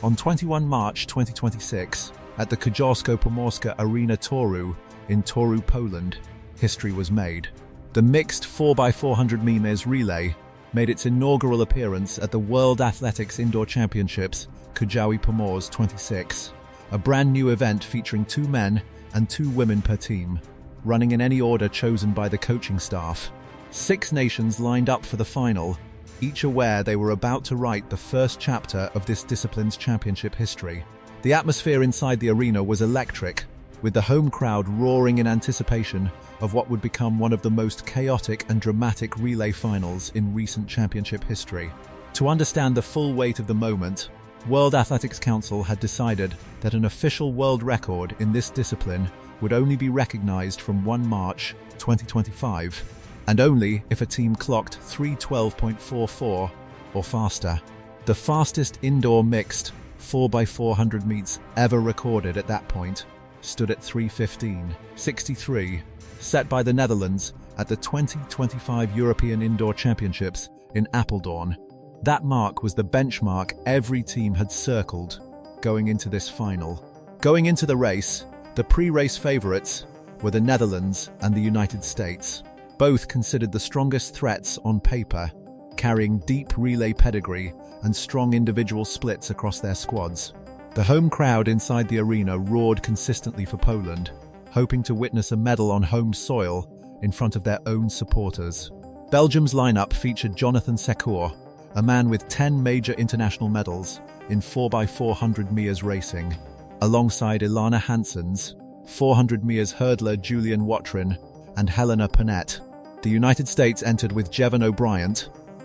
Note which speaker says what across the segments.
Speaker 1: On 21 March 2026, at the Kujawsko-Pomorska Arena Toruń in Toruń, Poland, history was made. The mixed 4x400m relay made its inaugural appearance at the World Athletics Indoor Championships Kujawy Pomorze 26, a brand new event featuring 2 men and 2 women per team, running in any order chosen by the coaching staff. 6 nations lined up for the final, each aware they were about to write the first chapter of this discipline's championship history. The atmosphere inside the arena was electric, with the home crowd roaring in anticipation of what would become one of the most chaotic and dramatic relay finals in recent championship history. To understand the full weight of the moment, World Athletics Council had decided that an official world record in this discipline would only be recognized from 1 March 2025, and only if a team clocked 3:12.44 or faster. The fastest indoor mixed 4x400 meets ever recorded at that point stood at 3:15.63, set by the Netherlands at the 2025 European Indoor Championships in Apeldoorn. That mark was the benchmark every team had circled going into this final. Going into the race, the pre-race favourites were the Netherlands and the United States, both considered the strongest threats on paper, carrying deep relay pedigree and strong individual splits across their squads. The home crowd inside the arena roared consistently for Poland, hoping to witness a medal on home soil in front of their own supporters. Belgium's lineup featured Jonathan Sacoor, a man with 10 major international medals in 4x400 meters racing, alongside Ilana Hansen's 400 meters hurdler Julien Watrin and Helena Ponette. The United States entered with Jevan O'Brien,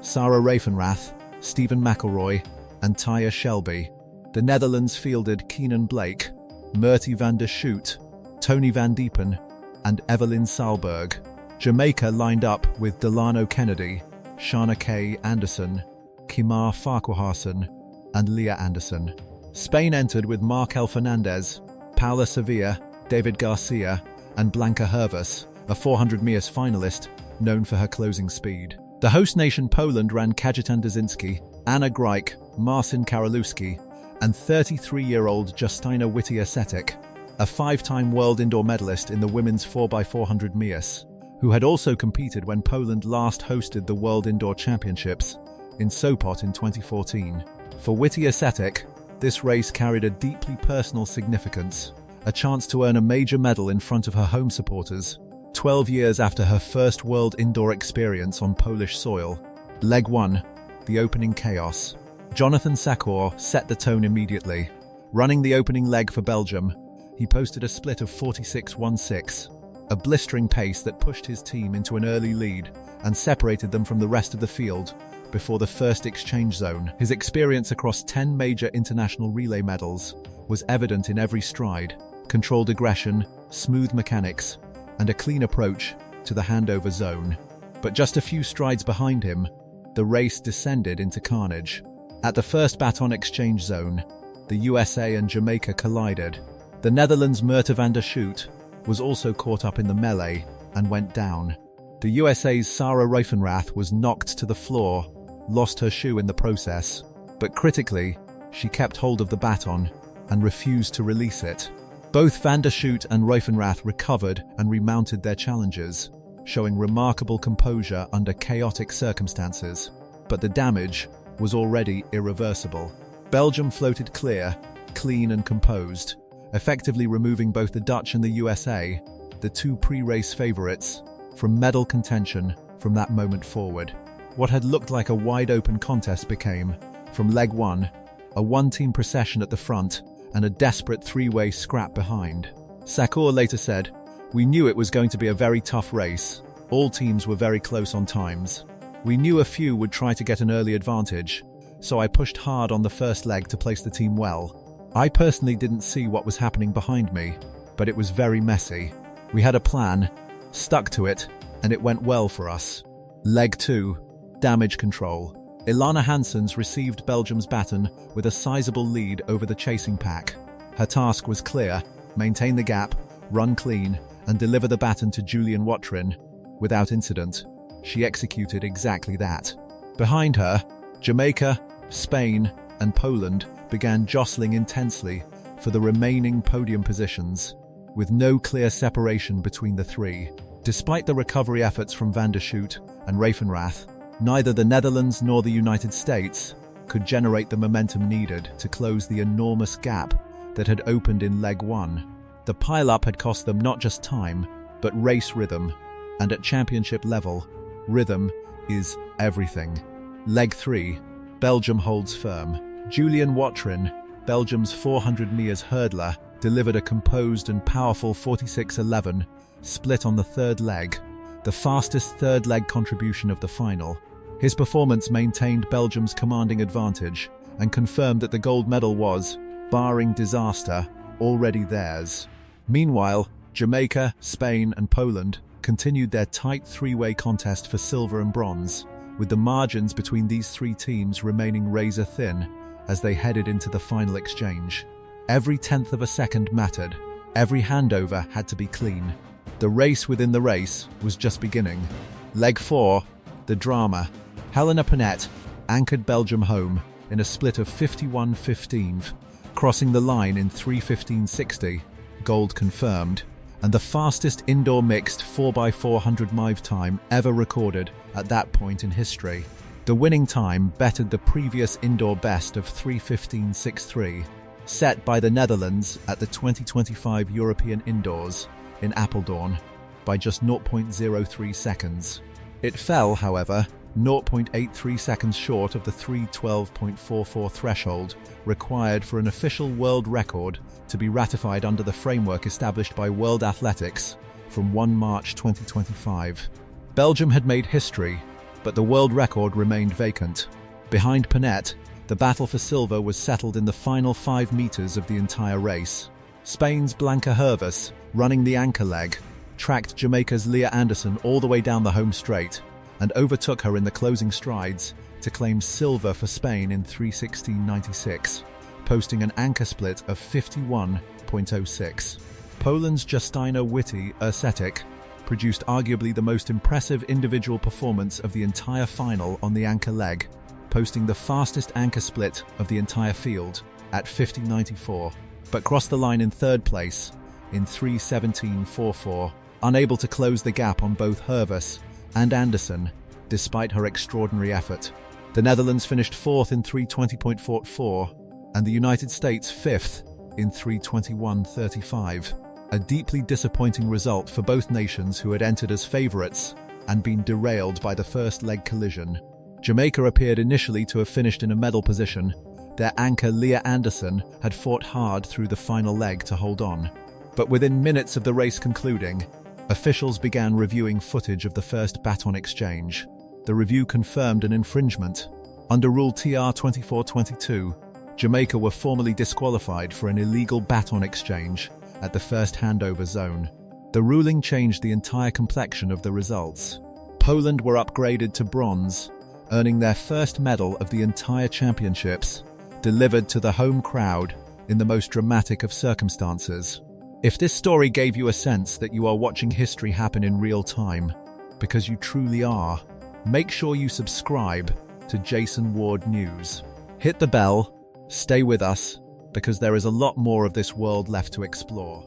Speaker 1: Sarah Raefenrath, Stephen McElroy, and Taya Shelby. The Netherlands fielded Keenan Blake, Murty van der Schoot, Tony van Diepen, and Evelyn Salberg. Jamaica lined up with Delano Kennedy, Shana K. Anderson, Kimar Farquharson, and Leah Anderson. Spain entered with Markel Fernandez, Paula Sevilla, David Garcia, and Blanca Hervas, a 400 meters finalist known for her closing speed. The host nation Poland ran Kajetan Dzinski, Anna Greik, Marcin Karolewski, and 33-year-old Justyna Witia-Setek, a 5-time world indoor medalist in the women's 4x400 meters, who had also competed when Poland last hosted the World Indoor Championships in Sopot in 2014. For Witia-Setek, this race carried a deeply personal significance, a chance to earn a major medal in front of her home supporters, 12 years after her first world indoor experience on Polish soil. Leg 1, the opening chaos. Jonathan Sacoor set the tone immediately. Running the opening leg for Belgium, he posted a split of 46.16, a blistering pace that pushed his team into an early lead and separated them from the rest of the field before the first exchange zone. His experience across 10 major international relay medals was evident in every stride: controlled aggression, smooth mechanics, and a clean approach to the handover zone. But just a few strides behind him, the race descended into carnage. At the first baton exchange zone, the USA and Jamaica collided. The Netherlands' Murty van der Schoot was also caught up in the melee and went down. The USA's Sarah Raefenrath was knocked to the floor, lost her shoe in the process, but critically, she kept hold of the baton and refused to release it. Both van der Schoot and Raefenrath recovered and remounted their challenges, showing remarkable composure under chaotic circumstances, but the damage was already irreversible. Belgium floated clear, clean and composed, effectively removing both the Dutch and the USA, the 2 pre-race favourites, from medal contention from that moment forward. What had looked like a wide-open contest became, from leg 1, a 1-team procession at the front and a desperate 3-way scrap behind. Sacoor later said, "We knew it was going to be a very tough race. All teams were very close on times. We knew a few would try to get an early advantage, so I pushed hard on the first leg to place the team well. I personally didn't see what was happening behind me, but it was very messy. We had a plan, stuck to it, and it went well for us." Leg 2, damage control. Ilana Hansen's received Belgium's baton with a sizable lead over the chasing pack. Her task was clear: maintain the gap, run clean, and deliver the baton to Julien Watrin without incident. She executed exactly that. Behind her, Jamaica, Spain, and Poland began jostling intensely for the remaining podium positions, with no clear separation between the three. Despite the recovery efforts from Van der Schoot and Raffenrath, neither the Netherlands nor the United States could generate the momentum needed to close the enormous gap that had opened in leg 1. The pile-up had cost them not just time, but race rhythm, and at championship level, rhythm is everything. Leg 3, Belgium holds firm. Julien Watrin, Belgium's 400 meters hurdler, delivered a composed and powerful 46.11 split on the third leg, the fastest third leg contribution of the final. His performance maintained Belgium's commanding advantage and confirmed that the gold medal was, barring disaster, already theirs. Meanwhile, Jamaica, Spain and Poland continued their tight three-way contest for silver and bronze, with the margins between these three teams remaining razor-thin as they headed into the final exchange. Every tenth of a second mattered. Every handover had to be clean. The race within the race was just beginning. Leg 4, the drama. Helena Ponette anchored Belgium home in a split of 51.15, crossing the line in 3:15.60, gold confirmed, and the fastest indoor mixed 4x400m time ever recorded at that point in history. The winning time bettered the previous indoor best of 3:15.63, set by the Netherlands at the 2025 European Indoors in Apeldoorn by just 0.03 seconds. It fell, however, 0.83 seconds short of the 3:12.44 threshold required for an official world record to be ratified under the framework established by World Athletics from 1 March 2025. Belgium had made history, but the world record remained vacant. Behind Ponette, the battle for silver was settled in the final 5 meters of the entire race. Spain's Blanca Hervas, running the anchor leg, tracked Jamaica's Leah Anderson all the way down the home straight and overtook her in the closing strides to claim silver for Spain in 3:16.96, posting an anchor split of 51.06. Poland's Justyna Witte produced arguably the most impressive individual performance of the entire final on the anchor leg, posting the fastest anchor split of the entire field at 50.94, but crossed the line in third place in 3:17.44, unable to close the gap on both Hervas and Anderson, despite her extraordinary effort. The Netherlands finished fourth in 3:20.44, and the United States fifth in 3:21.35. A deeply disappointing result for both nations who had entered as favourites and been derailed by the first leg collision. Jamaica appeared initially to have finished in a medal position. Their anchor Leah Anderson had fought hard through the final leg to hold on. But within minutes of the race concluding, officials began reviewing footage of the first baton exchange. The review confirmed an infringement. Under Rule TR 2422, Jamaica were formally disqualified for an illegal baton exchange at the first handover zone. The ruling changed the entire complexion of the results. Poland were upgraded to bronze, earning their first medal of the entire championships, delivered to the home crowd in the most dramatic of circumstances. If this story gave you a sense that you are watching history happen in real time, because you truly are, make sure you subscribe to Jason Ward News. Hit the bell, stay with us, because there is a lot more of this world left to explore.